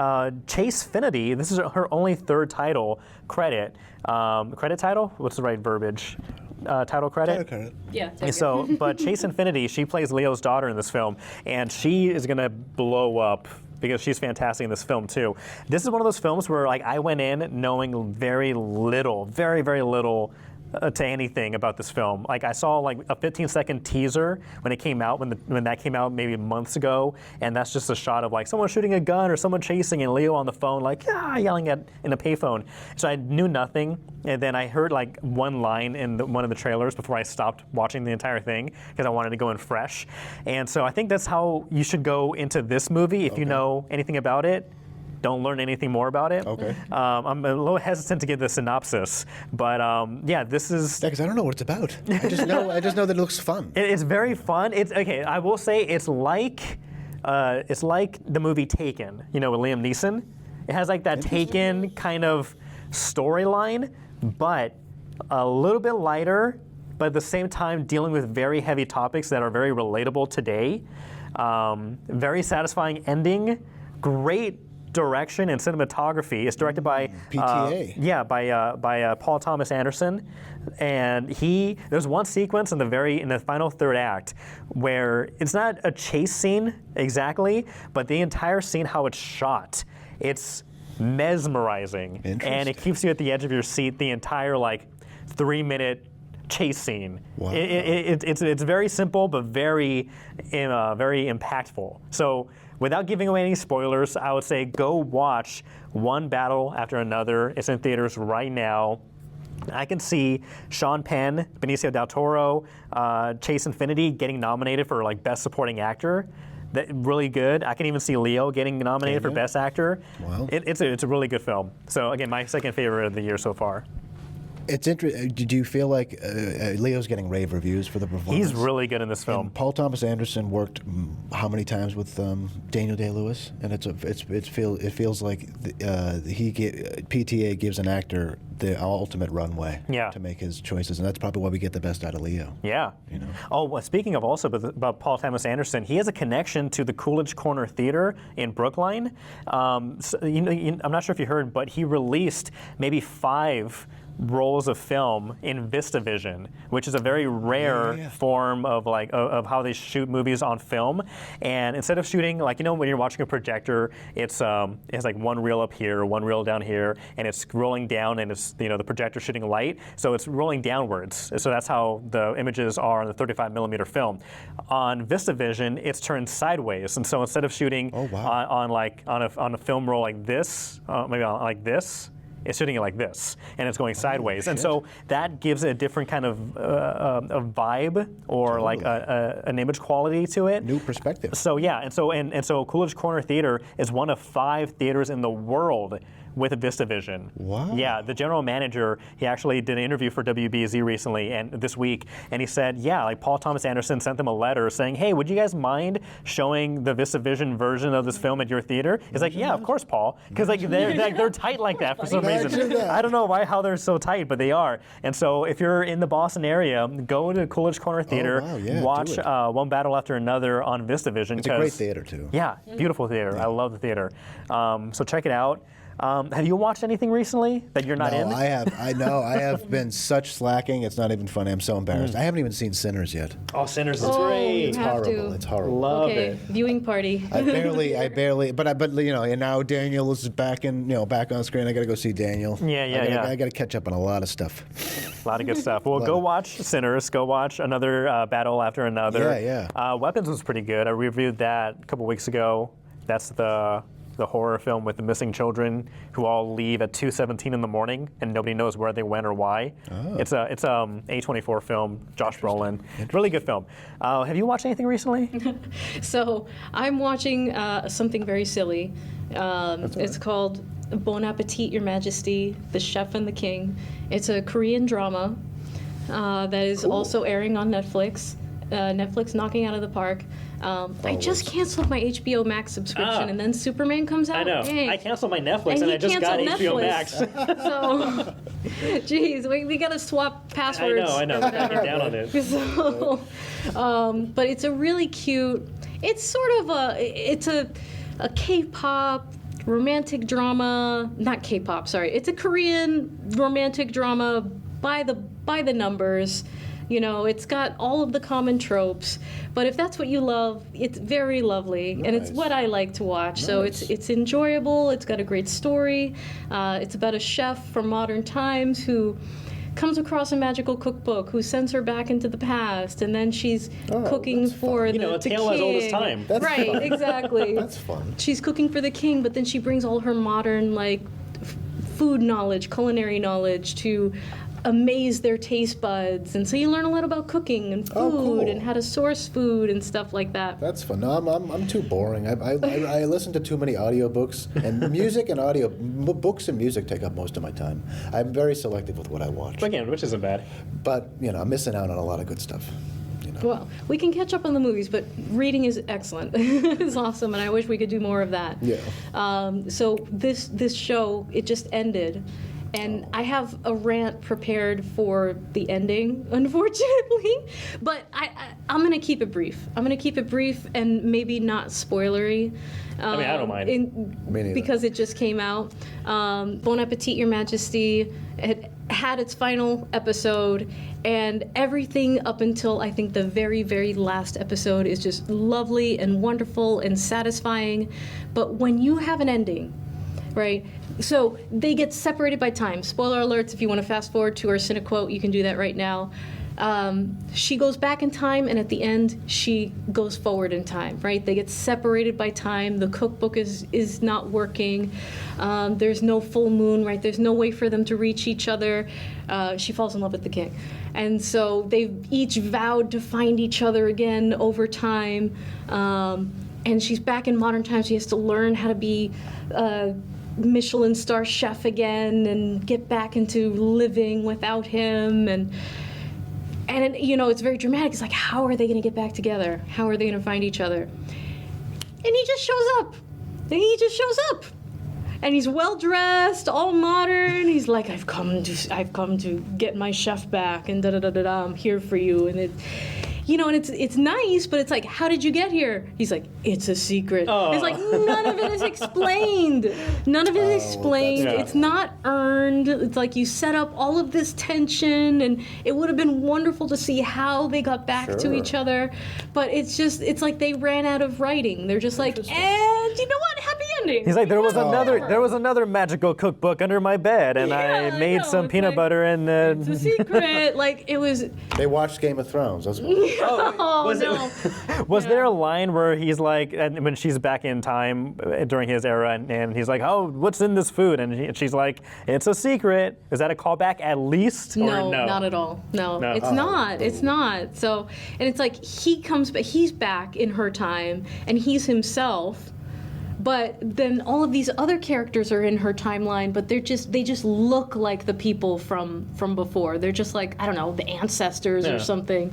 Chase Finity. This is her only third title credit. Credit title? What's the right verbiage? Title credit? Yeah. So, but Chase Infinity, she plays Leo's daughter in this film, and she is gonna blow up because she's fantastic in this film too. This is one of those films where I went in knowing very little, very, very little to anything about this film. I saw a 15-second teaser when it came out, when that came out maybe months ago, and that's just a shot of someone shooting a gun or someone chasing and Leo on the phone yelling in a payphone. So I knew nothing, and then I heard one line in one of the trailers before I stopped watching the entire thing because I wanted to go in fresh. And so I think that's how you should go into this movie if you know anything about it. Don't learn anything more about it. Okay. I'm a little hesitant to give the synopsis, but this is. Yeah, because I don't know what it's about. I just know that it looks fun. It's very fun. It's okay. I will say it's like the movie Taken. With Liam Neeson. It has that Taken kind of storyline, but a little bit lighter, but at the same time dealing with very heavy topics that are very relatable today. Very satisfying ending. Great direction and cinematography. It's directed by PTA. By Paul Thomas Anderson, and there's one sequence in the final third act where it's not a chase scene exactly, but the entire scene, how it's shot, it's mesmerizing, and it keeps you at the edge of your seat the entire 3-minute chase scene. Wow. It's very simple but very impactful. So without giving away any spoilers, I would say go watch One Battle After Another. It's in theaters right now. I can see Sean Penn, Benicio del Toro, Chase Infinity getting nominated for Best Supporting Actor. Really good. I can even see Leo getting nominated for Best Actor. Wow. It's a really good film. So again, my second favorite of the year so far. It's interesting. Did you feel like Leo's getting rave reviews for the performance? He's really good in this film. And Paul Thomas Anderson worked how many times with Daniel Day-Lewis, and it feels like PTA gives an actor the ultimate runway to make his choices, and that's probably why we get the best out of Leo. Yeah. Oh, well, speaking of also about Paul Thomas Anderson, he has a connection to the Coolidge Corner Theater in Brookline. I'm not sure if you heard, but he released maybe 5 rolls of film in VistaVision, which is a very rare form of of how they shoot movies on film. And instead of shooting when you're watching a projector, it has like one reel up here, one reel down here, and it's rolling down, and it's the projector shooting light, so it's rolling downwards. So that's how the images are on the 35 millimeter film. On VistaVision, it's turned sideways, and so instead of shooting on a film roll like this, maybe like this, it's shooting it like this, and it's going sideways, and so that gives it a different kind of a vibe or like an image quality to it. New perspective. So yeah, and so Coolidge Corner Theater is one of 5 theaters in the world with a VistaVision. Wow. Yeah, the general manager, he actually did an interview for WBZ recently and this week, and he said, Paul Thomas Anderson sent them a letter saying, hey, would you guys mind showing the VistaVision version of this film at your theater? He's like, yeah, of course, Paul, because they're tight like that for some reason. I don't know how they're so tight, but they are. And so if you're in the Boston area, go to Coolidge Corner Theater, watch One Battle After Another on VistaVision. It's a great theater too. Yeah, beautiful theater. I love the theater. So check it out. Have you watched anything recently that you're not in? I have. I know. I have been such slacking. It's not even funny. I'm so embarrassed. I haven't even seen Sinners yet. Oh, Sinners is great. It's horrible. It's horrible. Love it. Viewing party. I barely. But and now Daniel is back back on screen. I got to go see Daniel. Yeah. I got to catch up on a lot of stuff. A lot of good stuff. Well, go watch Sinners. Go watch Another Battle After Another. Yeah. Weapons was pretty good. I reviewed that a couple weeks ago. That's the horror film with the missing children who all leave at 2:17 in the morning and nobody knows where they went or why. Oh. It's a A24 film, Josh Brolin. Really good film. Have you watched anything recently? So I'm watching something very silly. It's called Bon Appetit, Your Majesty, The Chef and the King. It's a Korean drama that is also airing on Netflix. Netflix knocking out of the park. I just cancanceled my HBO Max subscription, and then Superman comes out. I know. Dang. I canceled my Netflix, and I just got HBO Max. So, geez, we got to swap passwords. I know. I get down on it. So, but it's a really cute. It's sort of a K-pop romantic drama. Not K-pop, sorry. It's a Korean romantic drama by the numbers. It's got all of the common tropes, but if that's what you love, it's very lovely, and it's what I like to watch. Nice. So it's enjoyable. It's got a great story. It's about a chef from modern times who comes across a magical cookbook, who sends her back into the past, and then she's cooking for the a tale king. as old as time. That's right, fun. Exactly. That's fun. She's cooking for the king, but then she brings all her modern food knowledge, culinary knowledge to amaze their taste buds, and so you learn a lot about cooking and food and how to source food and stuff like that. That's fun. No, I'm too boring. I listen to too many audiobooks, and music and books and music take up most of my time. I'm very selective with what I watch. Again, which isn't bad. But I'm missing out on a lot of good stuff. Well, we can catch up on the movies, but reading is excellent. It's awesome, and I wish we could do more of that. Yeah. So this show, it just ended. And I have a rant prepared for the ending, unfortunately. But I'm going to keep it brief. And maybe not spoilery. I don't mind. Because it just came out. Bon Appetit, Your Majesty. It had its final episode. And everything up until, I think, the very, very last episode is just lovely and wonderful and satisfying. But when you have an ending, right? So they get separated by time. Spoiler alerts, if you want to fast forward to our Cinequote, you can do that right now. She goes back in time, and at the end, she goes forward in time, right? They get separated by time. The cookbook is not working. There's no full moon, right? There's no way for them to reach each other. She falls in love with the king. And so they've each vowed to find each other again over time. And she's back in modern times. She has to learn how to be Michelin star chef again and get back into living without him, and it's very dramatic. It's like, how are they going to get back together? How are they going to find each other? And he just shows up. And he's well dressed, all modern. He's like, I've come to get my chef back, and I'm here for you. And and it's nice, but it's like, how did you get here? He's like, it's a secret. Oh. It's like, none of it is explained. None of it is explained. Yeah. It's not earned. It's like you set up all of this tension, and it would have been wonderful to see how they got back to each other. But it's like they ran out of writing. They're just like, and you know what? Happy ending. He's like, there was another magical cookbook under my bed, and I made some peanut butter and. It's a secret. Like it was. They watched Game of Thrones. That's Was there a line where he's like, and when she's back in time during his era, and he's like, oh, what's in this food? And she's like, it's a secret. Is that a callback at least? No, not at all. No. It's not. It's not. So, and it's like he comes, but he's back in her time, and he's himself. But then all of these other characters are in her timeline, but they just look like the people from before. They're just like, I don't know, the ancestors or something.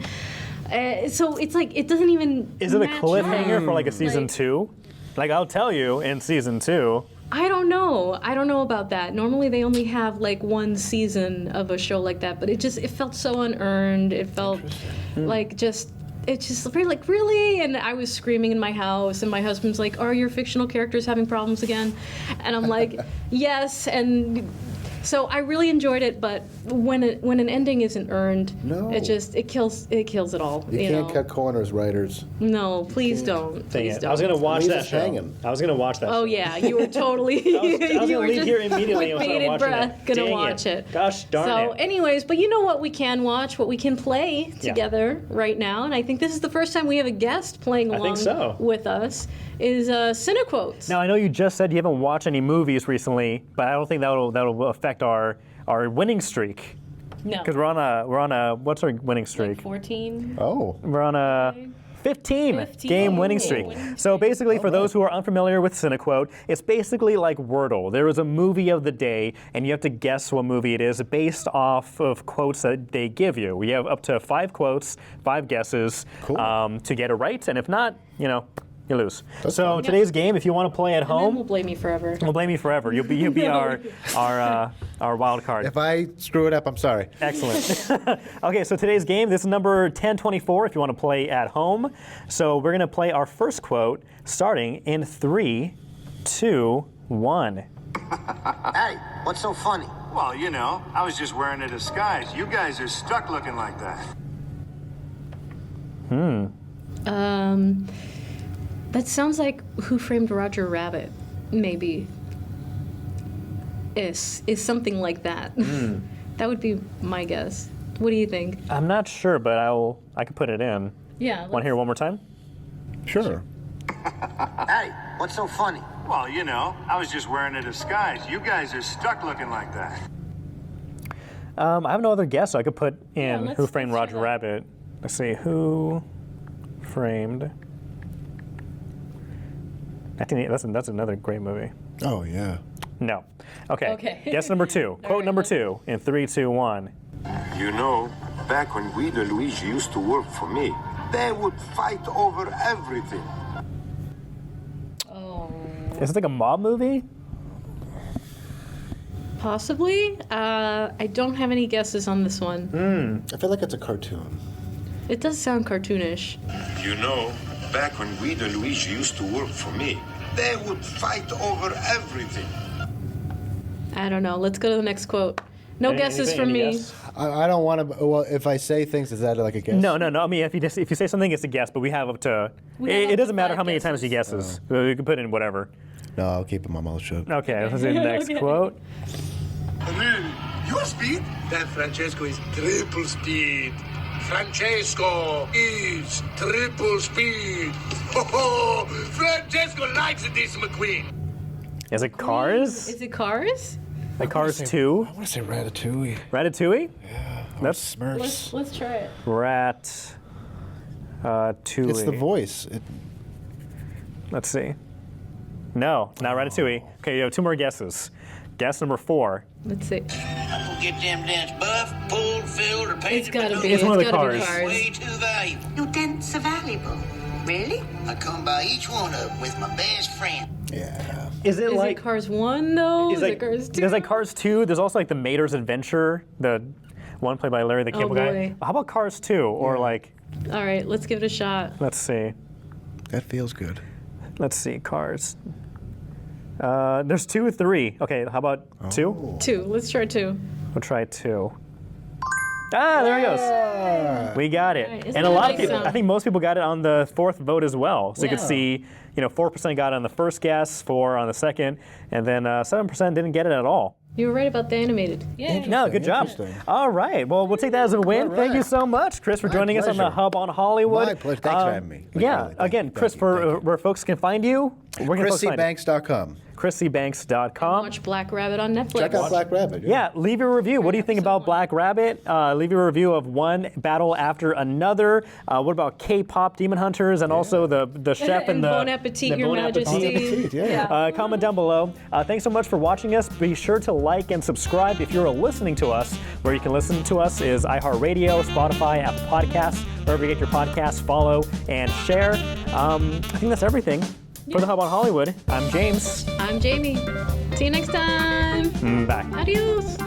So it's like it doesn't even. Is it a cliffhanger for like a season 2? Like I'll tell you in season 2. I don't know. I don't know about that. Normally they only have like one season of a show like that, but it felt so unearned. It felt like it's just really, and I was screaming in my house, and my husband's like, are your fictional characters having problems again? And I'm like, yes, and so I really enjoyed it, but when an ending isn't earned, it kills it all. You can't cut corners, writers. No, please don't. Please don't. I was gonna watch Leave that us show. hanging. I was gonna watch that. Oh yeah, you were totally. I was you gonna were leave just here immediately with and start bated watching breath, it. gonna Dang watch it. Gosh darn So, it. anyways, but you know what we can watch, what we can play together right now, and I think this is the first time we have a guest playing along with us. Is Cinequotes. Now I know you just said you haven't watched any movies recently, but I don't think that'll affect our winning streak. No. Because we're on a what's our winning streak? Like 14. Oh. We're on a 15 game winning streak. So basically, for those who are unfamiliar with Cinequote, it's basically like Wordle. There is a movie of the day, and you have to guess what movie it is based off of quotes that they give you. We have up to 5 quotes, 5 guesses to get it right, and if not, you lose. So today's game, if you want to play at home, And then we'll blame you forever. We'll blame you forever. You'll be our wild card. If I screw it up, I'm sorry. Excellent. Okay, so today's game, this is number 1024 if you want to play at home. So we're going to play our first quote starting in 3, 2, 1. Hey, what's so funny? Well, I was just wearing a disguise. You guys are stuck looking like that. That sounds like Who Framed Roger Rabbit, maybe. Is something like that. That would be my guess. What do you think? I'm not sure, but I could put it in. Yeah. Want to hear it one more time? Sure. Hey, what's so funny? Well, I was just wearing a disguise. You guys are stuck looking like that. I have no other guess, so I could put in Who Framed let's Roger try that. Rabbit. Let's see, Who Framed... I think that's another great movie. Oh, yeah. No. Okay. Okay. Guess number 2. Quote right, number let's 2 in 3, 2, 1. Back when Guido and Luigi used to work for me, they would fight over everything. Oh. Is it like a mob movie? Possibly. I don't have any guesses on this one. I feel like it's a cartoon. It does sound cartoonish. Back when Guido and Luigi used to work for me, they would fight over everything. I don't know. Let's go to the next quote. No guesses from me. Guess? I don't want to. Well, if I say things, is that like a guess? No. I mean, if you say something, it's a guess, but we have up to. It doesn't matter how many times he guesses. You can put in whatever. No, I'll keep my mouth shut. Okay, let's do the next quote. Your speed? That Francesco is triple speed. Francesco is triple speed. Oh, Francesco likes this McQueen. Is it Cars? Is it Cars? Like Cars 2? I want to say Ratatouille. Ratatouille? Yeah. That's Smurfs. Let's try it. Ratatouille. It's the voice. Let's see. No, not Ratatouille. Okay, you have 2 more guesses. Guess number 4. Let's see. I'm gonna get them dents buffed, pulled, filled, or painted. It's gotta be. It's one of the gotta be Cars. Way too valuable. Your dents are valuable. Really? I come by each one of them with my best friend. Yeah. Is it Is like it Cars 1 though? Is Is it Cars 2? There's like Cars 2. There's also like the Mater's Adventure, the one played by Larry the Cable Guy. boy. How about Cars 2 or like All right, let's give it a shot. Let's see. That feels good. Let's see, Cars. There's 2 or 3. Okay, how about 2? 2. Let's try 2. We'll try 2. Ah, there it goes. We got it. Right, isn't And a that lot a of nice people, sound? I think most people got it on the 4th vote as well. So you could Yeah. see, 4% got it on the first guess, 4 on the second, and then 7% didn't get it at all. You were right about the animated. Yay. No, good job. Interesting. All right. Well, we'll take that as a win. All Thank you right. so much, Chris, for My joining us on the pleasure. Hub on Hollywood. My pleasure. Thanks for having me. Yeah. Really, Again, Chris, thank you. where folks can find you, where can folks find you? ChrisCBanks.com. ChrisCBanks.com. Watch Black Rabbit on Netflix. Check out Black Rabbit. Yeah, leave your review. What do you think about Black Rabbit? Leave your review of one battle after another. What about K-pop Demon Hunters and also the chef And the Bon Appetit, the Your Bon Appetit? Majesty. Yeah. Comment down below. Thanks so much for watching us. Be sure to like and subscribe if you're listening to us. Where you can listen to us is iHeartRadio, Spotify, Apple Podcasts. Wherever you get your podcasts, follow and share. I think that's everything. For the Hub on Hollywood, I'm James. I'm Jamie. See you next time. Bye. Adios.